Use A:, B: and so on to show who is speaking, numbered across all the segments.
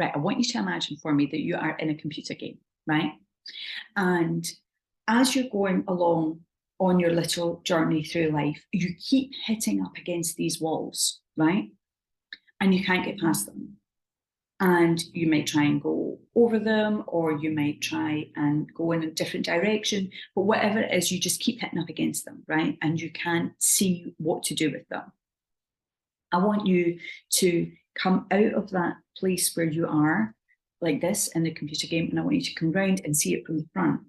A: right, I want you to imagine for me that you are in a computer game, right? And as you're going along on your little journey through life, you keep hitting up against these walls, right? And you can't get past them. And you might try and go over them, or you might try and go in a different direction. But whatever it is, you just keep hitting up against them, right? And you can't see what to do with them. I want you to come out of that place where you are, like this in the computer game, and I want you to come round and see it from the front,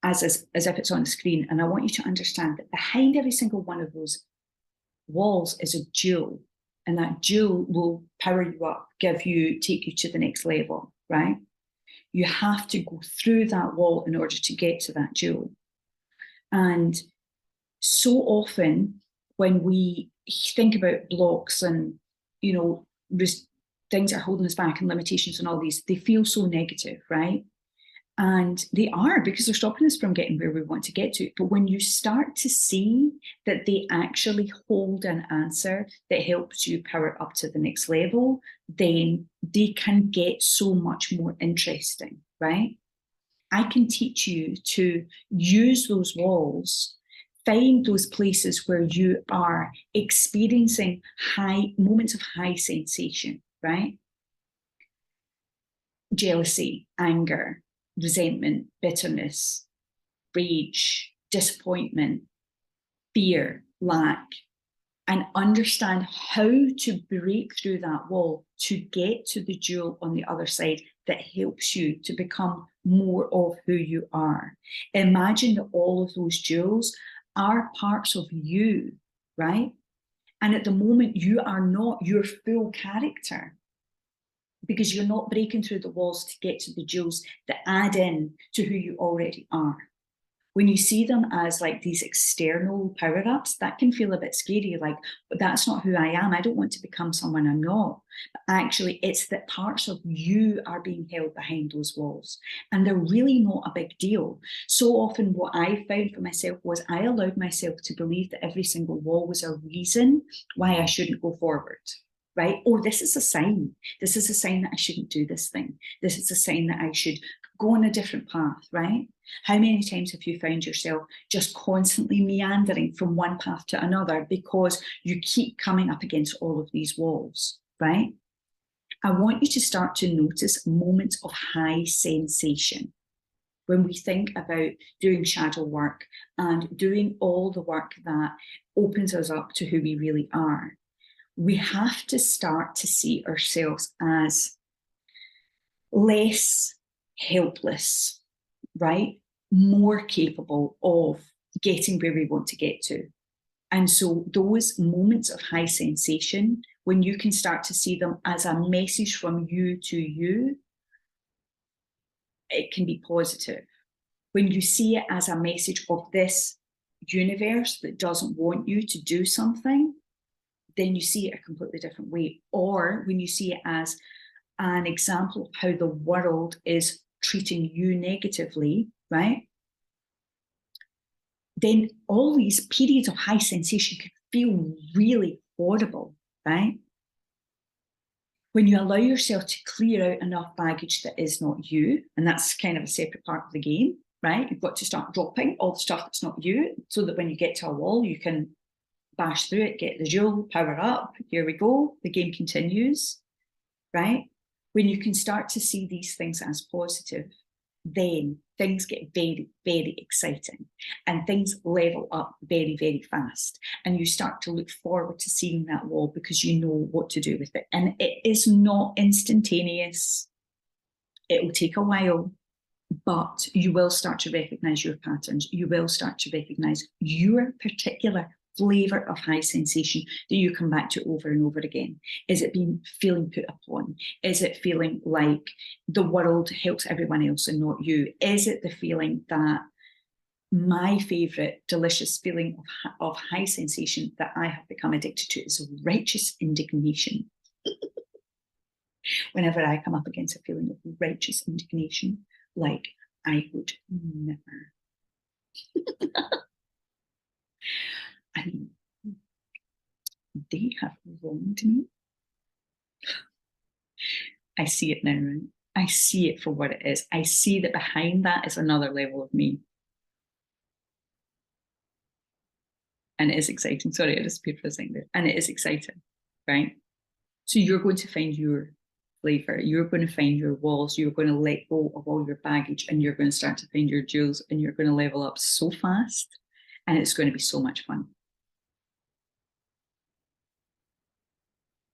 A: as if it's on the screen. And I want you to understand that behind every single one of those walls is a jewel. And that jewel will power you up, take you to the next level, right? You have to go through that wall in order to get to that jewel. And so often when we think about blocks and, things that are holding us back and limitations and all these, they feel so negative, right? And they are, because they're stopping us from getting where we want to get to. But when you start to see that they actually hold an answer that helps you power up to the next level, then they can get so much more interesting, right? I can teach you to use those walls, find those places where you are experiencing moments of high sensation, right? Jealousy, anger, resentment, bitterness, rage, disappointment, fear, lack, and understand how to break through that wall to get to the jewel on the other side that helps you to become more of who you are. Imagine that all of those jewels are parts of you, right? And at the moment, you are not your full character, because you're not breaking through the walls to get to the jewels that add in to who you already are. When you see them as like these external power-ups, that can feel a bit scary, like, but that's not who I am. I don't want to become someone I'm not. But actually, it's that parts of you are being held behind those walls, and they're really not a big deal. So often what I found for myself was I allowed myself to believe that every single wall was a reason why I shouldn't go forward. Right? Or this is a sign. This is a sign that I shouldn't do this thing. This is a sign that I should go on a different path, right? How many times have you found yourself just constantly meandering from one path to another because you keep coming up against all of these walls, right? I want you to start to notice moments of high sensation. When we think about doing shadow work and doing all the work that opens us up to who we really are, we have to start to see ourselves as less helpless, right? More capable of getting where we want to get to. And so those moments of high sensation, when you can start to see them as a message from you to you, it can be positive. When you see it as a message of this universe that doesn't want you to do something, then you see it a completely different way. Or when you see it as an example of how the world is treating you negatively, right? Then all these periods of high sensation can feel really horrible, right? When you allow yourself to clear out enough baggage that is not you, and that's kind of a separate part of the game, right? You've got to start dropping all the stuff that's not you, so that when you get to a wall, you can bash through it, get the jewel, power up, here we go, the game continues, right? When you can start to see these things as positive, then things get very, very exciting, and things level up very, very fast. And you start to look forward to seeing that wall because you know what to do with it. And it is not instantaneous. It will take a while, but you will start to recognize your patterns. You will start to recognize your particular flavor of high sensation that you come back to over and over again. Is it feeling put upon? Is it feeling like the world helps everyone else and not you? Is it the feeling that my favorite delicious feeling of high sensation that I have become addicted to is righteous indignation? Whenever I come up against a feeling of righteous indignation, like I would never. I mean, they have wronged me. I see it now, right? I see it for what it is. I see that behind that is another level of me. And it is exciting. Sorry, I disappeared for a second there. And it is exciting, right? So you're going to find your flavor. You're going to find your walls. You're going to let go of all your baggage and you're going to start to find your jewels and you're going to level up so fast. And it's going to be so much fun.